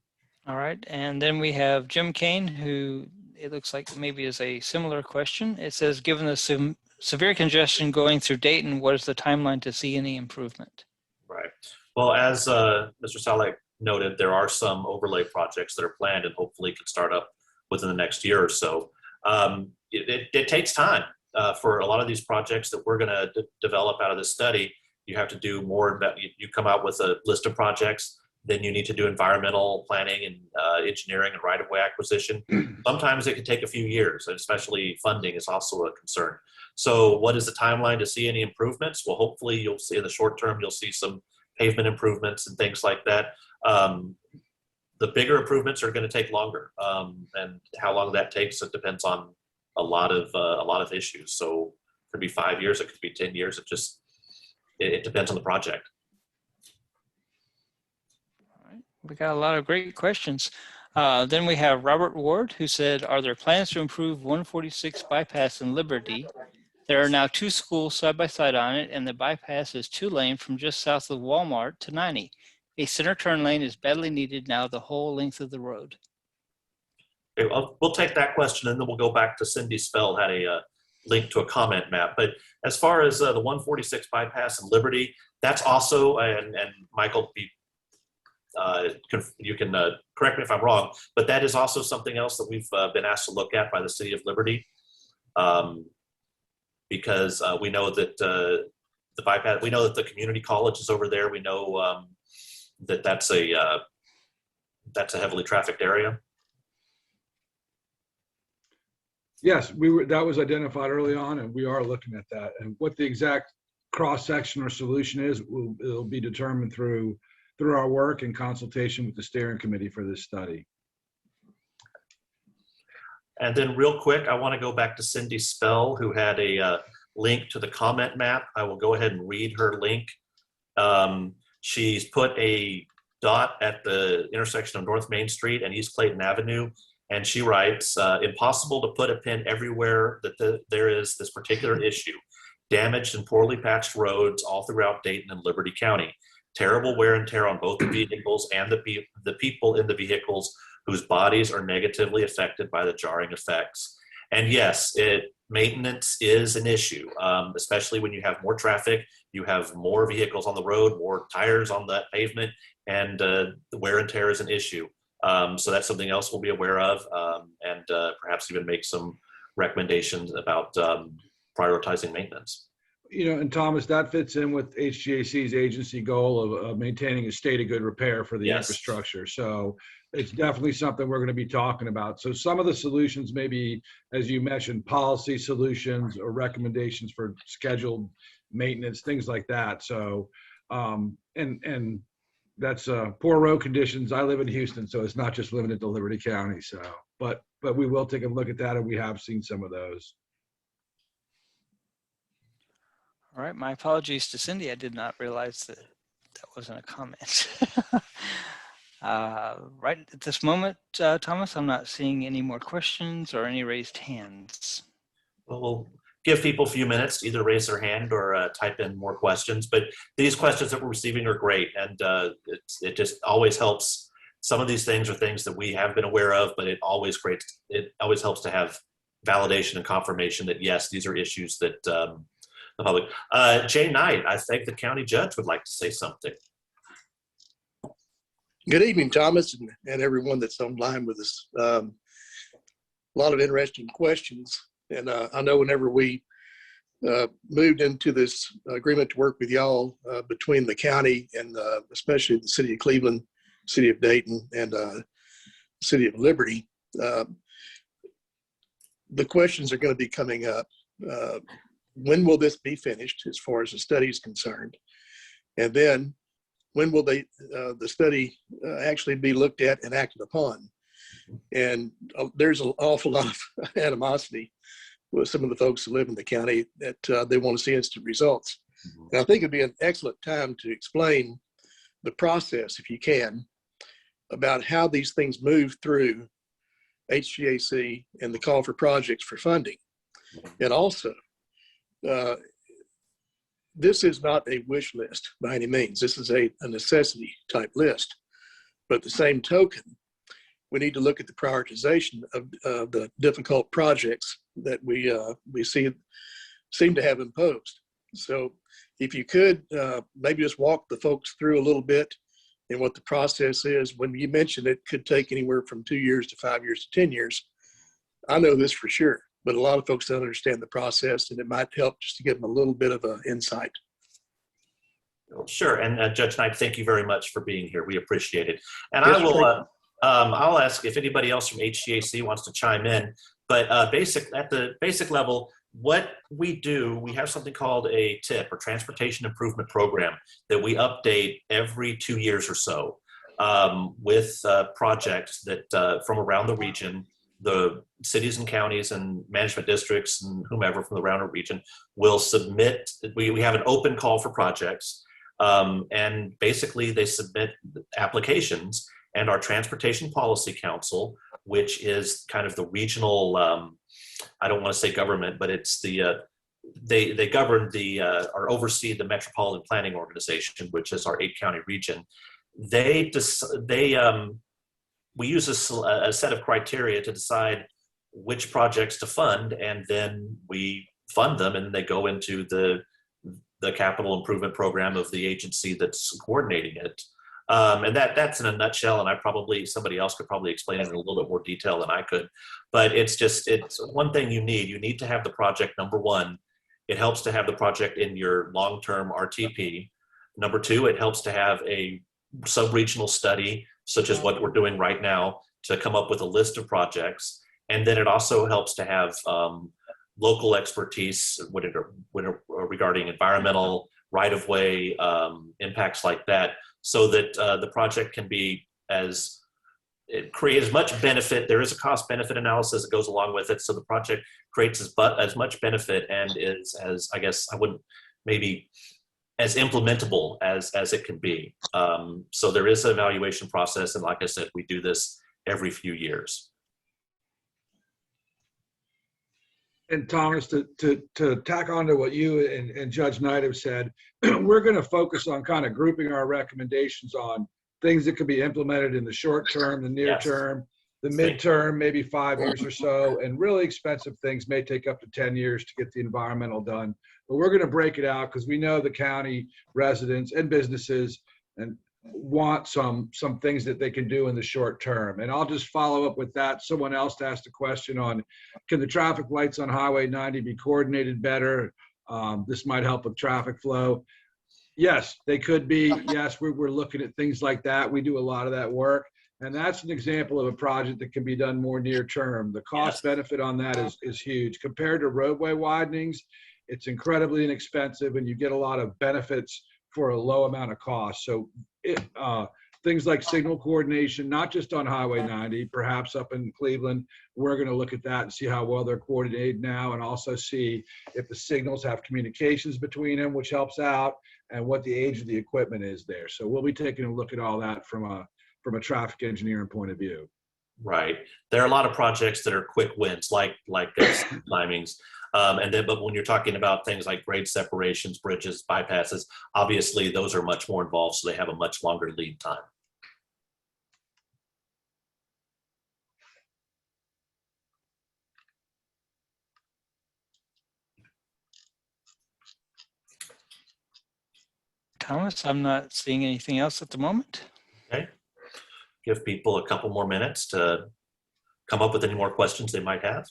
All right, and then we have Jim Kane, who it looks like maybe is a similar question. It says, given the severe congestion going through Dayton, what is the timeline to see any improvement? Right. Well, as Mr. Salek noted, there are some overlay projects that are planned and hopefully can start up within the next year or so. It takes time for a lot of these projects that we're going to develop out of this study. You have to do more. You come out with a list of projects, then you need to do environmental planning and engineering and right-of-way acquisition. Sometimes it can take a few years, and especially funding is also a concern. So what is the timeline to see any improvements? Well, hopefully you'll see in the short term, you'll see some pavement improvements and things like that. The bigger improvements are going to take longer, and how long that takes, it depends on a lot of issues. So it could be 5 years, it could be 10 years. It depends on the project. All right. We got a lot of great questions. Then we have Robert Ward, who said, are there plans to improve 146 bypass in Liberty? There are now 2 schools side by side on it, and the bypass is 2-lane from just south of Walmart to 90. A center turn lane is badly needed now the whole length of the road. Okay, we'll take that question, and then we'll go back to Cindy Spell, had a link to a comment map. But as far as the 146 bypass in Liberty, that's also, and Michael, you can correct me if I'm wrong, but that is also something else that we've been asked to look at by the City of Liberty, because we know that the bypass, we know that the community college is over there. We know that's a heavily trafficked area. Yes, that was identified early on, and we are looking at that. And what the exact cross-section or solution is, it'll be determined through our work in consultation with the steering committee for this study. And then real quick, I want to go back to Cindy Spell, who had a link to the comment map. I will go ahead and read her link. She's put a dot at the intersection of North Main Street and East Clayton Avenue. And she writes, impossible to put a pin everywhere that there is this particular issue. Damaged and poorly patched roads all throughout Dayton and Liberty County. Terrible wear and tear on both the vehicles and the people in the vehicles whose bodies are negatively affected by the jarring effects. And yes, maintenance is an issue, especially when you have more traffic, you have more vehicles on the road, more tires on the pavement, and the wear and tear is an issue. So that's something else we'll be aware of, and perhaps even make some recommendations about prioritizing maintenance. You know, and Thomas, that fits in with H-GAC's agency goal of maintaining a state of good repair for the infrastructure. So it's definitely something we're going to be talking about. So some of the solutions may be, as you mentioned, policy solutions or recommendations for scheduled maintenance, things like that. So, and that's poor road conditions. I live in Houston, so it's not just limited to Liberty County. So, but we will take a look at that, and we have seen some of those. All right, my apologies to Cindy. I did not realize that wasn't a comment. Right at this moment, Thomas, I'm not seeing any more questions or any raised hands. Well, we'll give people a few minutes to either raise their hand or type in more questions. But these questions that we're receiving are great, and it just always helps. Some of these things are things that we have been aware of, but it always helps to have validation and confirmation that yes, these are issues that the public. Jay Knight, I think the county judge would like to say something. Good evening, Thomas, and everyone that's online with us. A lot of interesting questions. And I know whenever we moved into this agreement to work with y'all between the county and especially the city of Cleveland, city of Dayton, and city of Liberty, the questions are going to be coming up. When will this be finished as far as the study is concerned? And then when will the study actually be looked at and acted upon? And there's an awful lot of animosity with some of the folks who live in the county that they want to see instant results. And I think it'd be an excellent time to explain the process, if you can, about how these things move through H-GAC and the call for projects for funding. And also, this is not a wish list by any means. This is a necessity type list. But at the same token, we need to look at the prioritization of the difficult projects that we seem to have imposed. So if you could maybe just walk the folks through a little bit and what the process is. When you mentioned it could take anywhere from 2 years to 5 years to 10 years, I know this for sure, but a lot of folks don't understand the process, and it might help just to give them a little bit of an insight. Sure, and Judge Knight, thank you very much for being here. We appreciate it. And Yes, I will, I'll ask if anybody else from H-GAC wants to chime in, but at the basic level, what we do, we have something called a TIP, or Transportation Improvement Program, that we update every 2 years or so with projects that from around the region. The cities and counties and management districts and whomever from the around the region will submit. We have an open call for projects, and basically they submit applications, and our Transportation Policy Council, which is kind of the regional, I don't want to say government, but it's the, they govern the, or oversee the Metropolitan Planning Organization, which is our 8-county region. We use a set of criteria to decide which projects to fund, and then we fund them, and they go into the capital improvement program of the agency that's coordinating it. And that's in a nutshell, and somebody else could probably explain it in a little bit more detail than I could. But it's one thing you need. You need to have the project, number one. It helps to have the project in your long-term RTP. Number two, it helps to have a sub-regional study, such as what we're doing right now, to come up with a list of projects. And then it also helps to have local expertise regarding environmental, right-of-way, impacts like that, so that the project can be create as much benefit. There is a cost-benefit analysis that goes along with it, so the project creates as much benefit and is as implementable as it can be. So there is an evaluation process, and like I said, we do this every few years. And Thomas, to tack on to what you and Judge Knight have said, we're going to focus on kind of grouping our recommendations on things that could be implemented in the short term, the near term, the midterm, maybe 5 years or so, and really expensive things may take up to 10 years to get the environmental done. But we're going to break it out because we know the county residents and businesses and want some things that they can do in the short term. And I'll just follow up with that. Someone else asked a question on, can the traffic lights on Highway 90 be coordinated better? This might help with traffic flow. Yes, they could be. Yes, we're looking at things like that. We do a lot of that work. And that's an example of a project that can be done more near term. The cost benefit on that is huge. Compared to roadway widenings, it's incredibly inexpensive, and you get a lot of benefits for a low amount of cost. So things like signal coordination, not just on Highway 90, perhaps up in Cleveland, we're going to look at that and see how well they're coordinated now, and also see if the signals have communications between them, which helps out, and what the age of the equipment is there. So we'll be taking a look at all that from a traffic engineering point of view. Right. There are a lot of projects that are quick wins, like timings. But when you're talking about things like grade separations, bridges, bypasses, obviously those are much more involved, so they have a much longer lead time. Thomas, I'm not seeing anything else at the moment. Okay. Give people a couple more minutes to come up with any more questions they might have.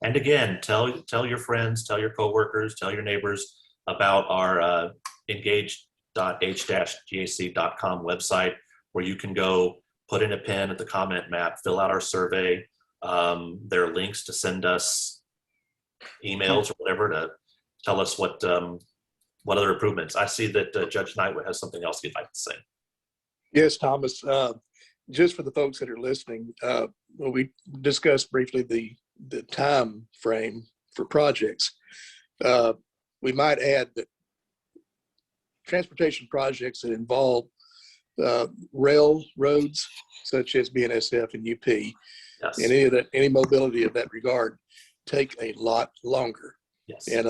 And again, tell your friends, tell your coworkers, tell your neighbors about our engage.h-gac.com website, where you can go put in a pin at the comment map, fill out our survey. There are links to send us emails or whatever to tell us what other improvements. I see that Judge Knight has something else he'd like to say. Yes, Thomas. Just for the folks that are listening, when we discussed briefly the time frame for projects, we might add that transportation projects that involve railroads, such as BNSF and UP, Yes. and any mobility of that regard, take a lot longer. Yes. And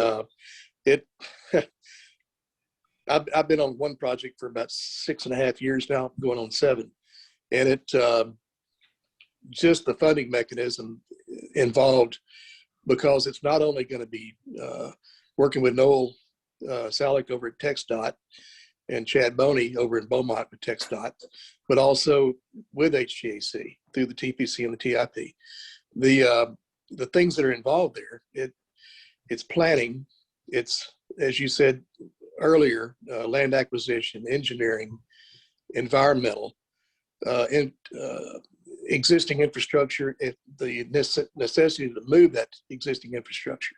I've been on one project for about 6.5 years now, going on 7, and it just the funding mechanism involved, because it's not only going to be working with Noel Salick over at TxDOT and Chad Boney over in Beaumont with TxDOT, but also with H-GAC through the TPC and the TIP. The things that are involved there, it's planning, it's, as you said earlier, land acquisition, engineering, environmental, and existing infrastructure, the necessity to move that existing infrastructure.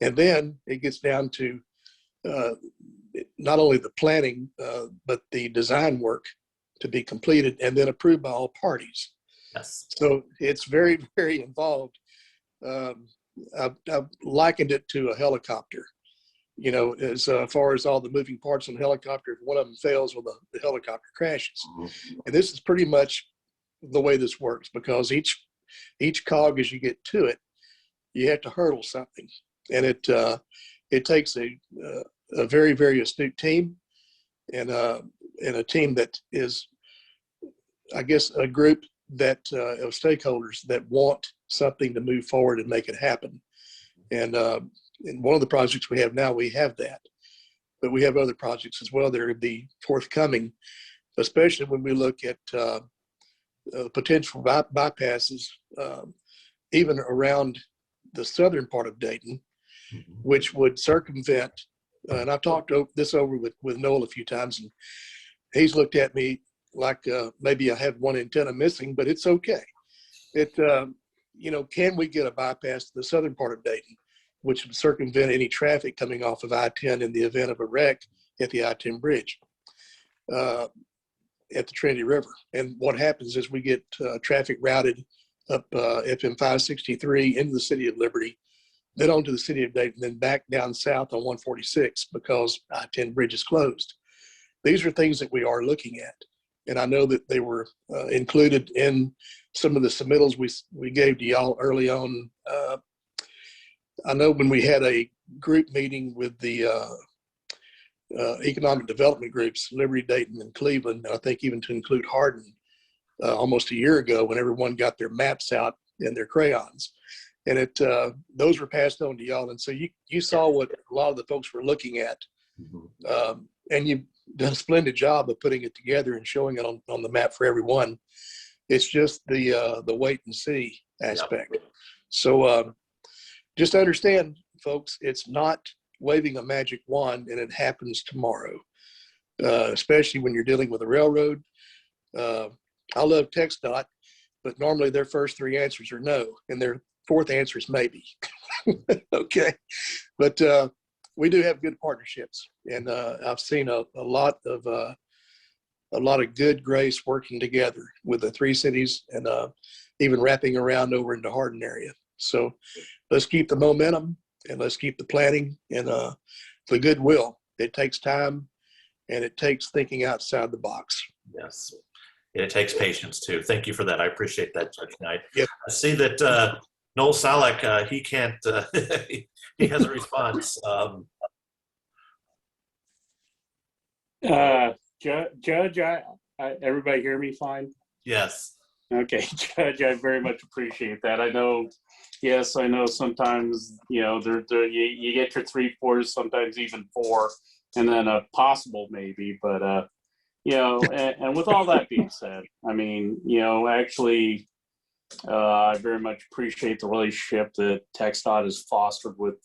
And then it gets down to not only the planning, but the design work to be completed and then approved by all parties. Yes. So it's very, very involved. I've likened it to a helicopter. You know, as far as all the moving parts on the helicopter, if one of them fails, well, the helicopter crashes. And this is pretty much the way this works, because each cog, as you get to it, you have to hurdle something, and it takes a very, very astute team, and a team that is, I guess, a group that of stakeholders that want something to move forward and make it happen. And in one of the projects we have now, we have that, but we have other projects as well that are going to be forthcoming, especially when we look at potential bypasses, even around the southern part of Dayton, which would circumvent, and I've talked this over with Noel a few times, and he's looked at me like maybe I have one antenna missing, but it's okay. You know, can we get a bypass to the southern part of Dayton, which would circumvent any traffic coming off of I-10 in the event of a wreck at the I-10 bridge at the Trinity River? And what happens is we get traffic routed up FM 563 into the city of Liberty, then onto the city of Dayton, then back down south on 146 because I-10 bridge is closed. These are things that we are looking at. And I know that they were included in some of the submittals we gave to y'all early on. I know when we had a group meeting with the economic development groups, Liberty, Dayton, and Cleveland, I think even to include Hardin, almost a year ago, when everyone got their maps out and their crayons. And those were passed on to y'all. And so you saw what a lot of the folks were looking at. And you've done a splendid job of putting it together and showing it on the map for everyone. It's just the wait and see aspect. Yep. So just understand, folks, it's not waving a magic wand and it happens tomorrow, especially when you're dealing with a railroad. I love TxDOT, but normally their first three answers are no, and their fourth answer is maybe. Okay, but we do have good partnerships, and I've seen a lot of good grace working together with the three cities, and even wrapping around over into Hardin area. So let's keep the momentum, and let's keep the planning and the goodwill. It takes time, and it takes thinking outside the box. Yes. It takes patience too. Thank you for that. I appreciate that, Judge Knight. Yep. I see that Noel Salick, he can't, he has a response. Judge, everybody hear me fine? Yes. Okay, Judge, I very much appreciate that. I know sometimes, you know, you get your 3-4s, sometimes even 4, and then a possible maybe, but you know, and with all that being said, I mean, you know, actually, I very much appreciate the relationship that TxDOT has fostered with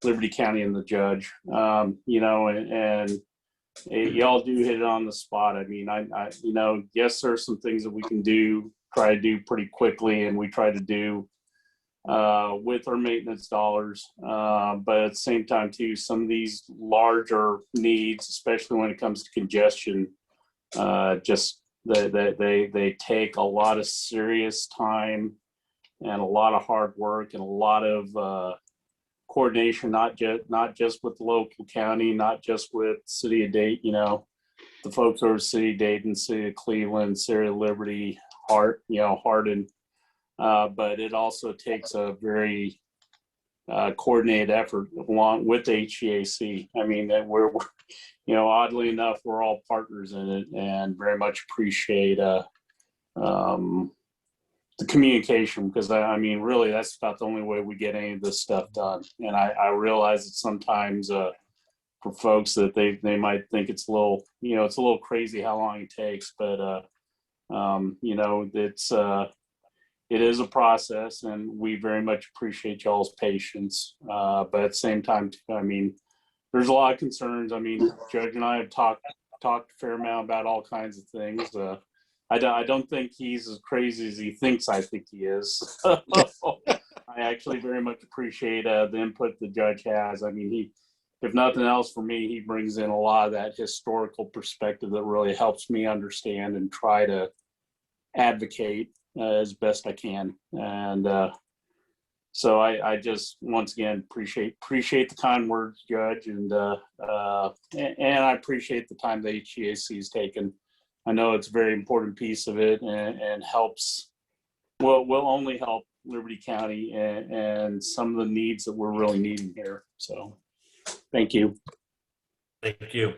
Liberty County and the judge. You know, and y'all do hit it on the spot. I mean, I you know, yes, there's some things that we can try to do pretty quickly, and we try to do with our maintenance dollars. But at the same time too, some of these larger needs, especially when it comes to congestion, just they take a lot of serious time and a lot of hard work and a lot of coordination, not just with the local county, not just with city of Dayton, you know, the folks over city of Dayton, city of Cleveland, city of Liberty, Hardin. But it also takes a very coordinated effort along with H-GAC. I mean, that we're, you know, oddly enough, we're all partners in it, and very much appreciate the communication, because I mean, really, that's about the only way we get any of this stuff done. And I realize that sometimes for folks that they might think it's a little, it's a little crazy how long it takes, but it is a process, and we very much appreciate y'all's patience. But at the same time, I mean, there's a lot of concerns. I mean, Judge and I have talked a fair amount about all kinds of things. I don't think he's as crazy as he thinks I think he is. I actually very much appreciate the input the judge has. I mean, if nothing else for me, he brings in a lot of that historical perspective that really helps me understand and try to advocate as best I can. And so I just, once again, appreciate the kind words, Judge, and I appreciate the time the H-GAC has taken. I know it's a very important piece of it, and helps, will only help Liberty County and some of the needs that we're really needing here. So thank you. Thank you.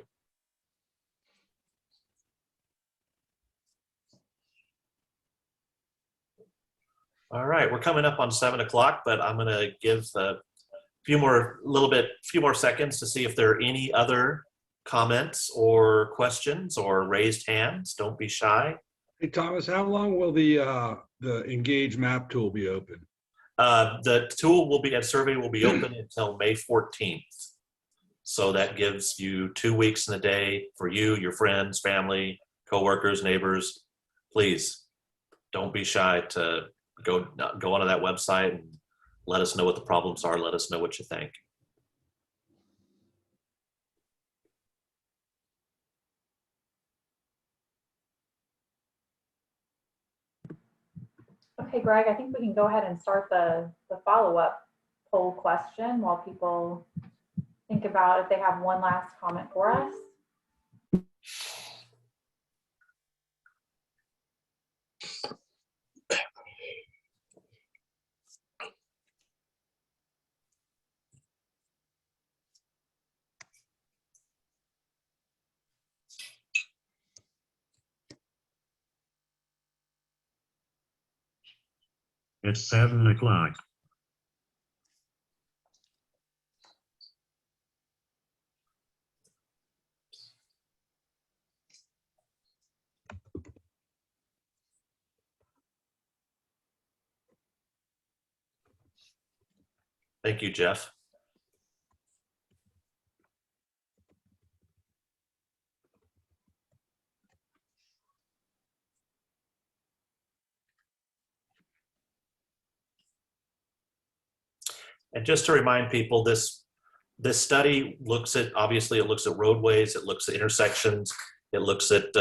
All right, we're coming up on 7 o'clock, but I'm going to give a few more seconds to see if there are any other comments or questions or raised hands. Don't be shy. Hey, Thomas, how long will the Engage map tool be open? The tool survey will be open until May 14th. So that gives you 2 weeks in a day for you, your friends, family, coworkers, neighbors. Please don't be shy to go onto that website and let us know what the problems are. Let us know what you think. Okay, Greg, I think we can go ahead and start the follow-up poll question while people think about if they have one last comment for us. It's 7 o'clock. Thank you, Jeff. And just to remind people, this study looks at roadways, it looks at intersections, it looks at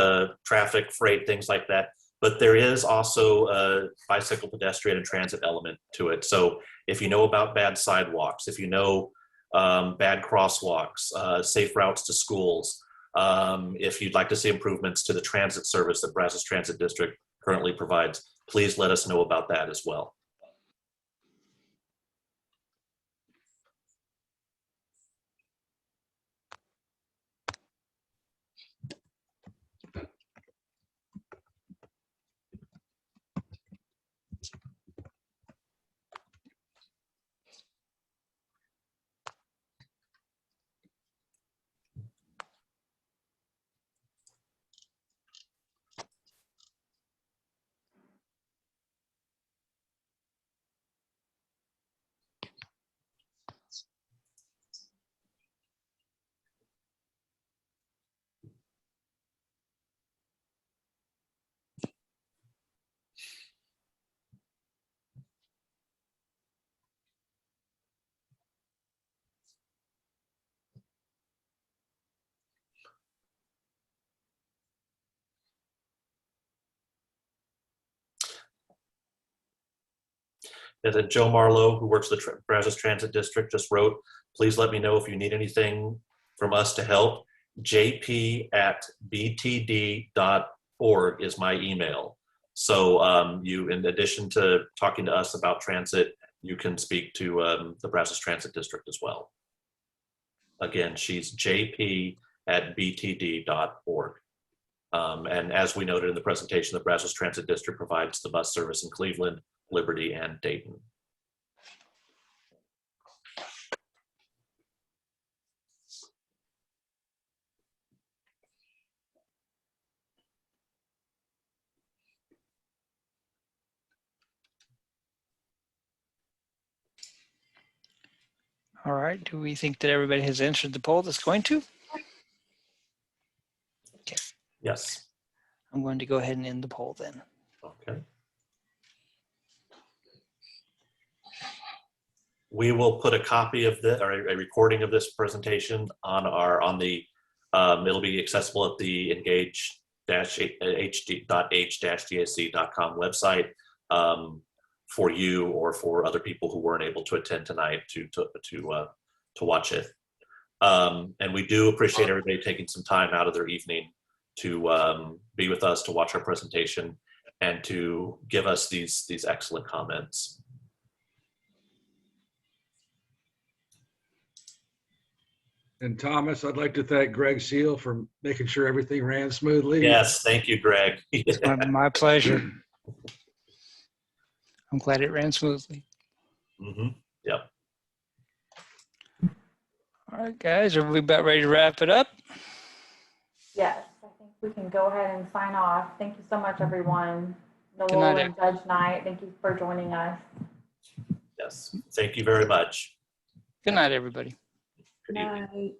traffic, freight, things like that. But there is also a bicycle, pedestrian, and transit element to it. So if you know about bad sidewalks, if you know bad crosswalks, safe routes to schools, if you'd like to see improvements to the transit service that Brazos Transit District currently provides, please let us know about that as well. And then Joe Marlowe, who works at the Brazos Transit District, just wrote, please let me know if you need anything from us to help. jp@btd.org is my email. So you, in addition to talking to us about transit, you can speak to the Brazos Transit District as well. Again, she's jp@btd.org. And as we noted in the presentation, the Brazos Transit District provides the bus service in Cleveland, Liberty, and Dayton. All right, do we think that everybody has answered the poll that's going to? Okay, Yes. I'm going to go ahead and end the poll then. Okay. We will put a copy of the, or a recording of this presentation on it'll be accessible at the engage-h-gac.com website for you or for other people who weren't able to attend tonight to watch it. And we do appreciate everybody taking some time out of their evening to be with us, to watch our presentation, and to give us these excellent comments. And Thomas, I'd like to thank Greg Seal for making sure everything ran smoothly. Yes, thank you, Greg. It's my pleasure. I'm glad it ran smoothly. Mm-hmm. Yep. All right, guys, are we about ready to wrap it up? Yes, I think we can go ahead and sign off. Thank you so much, everyone. Good Noel night, and Judge Knight, thank you for joining us. Yes. Thank you very much. Good night, everybody. Good evening. Night.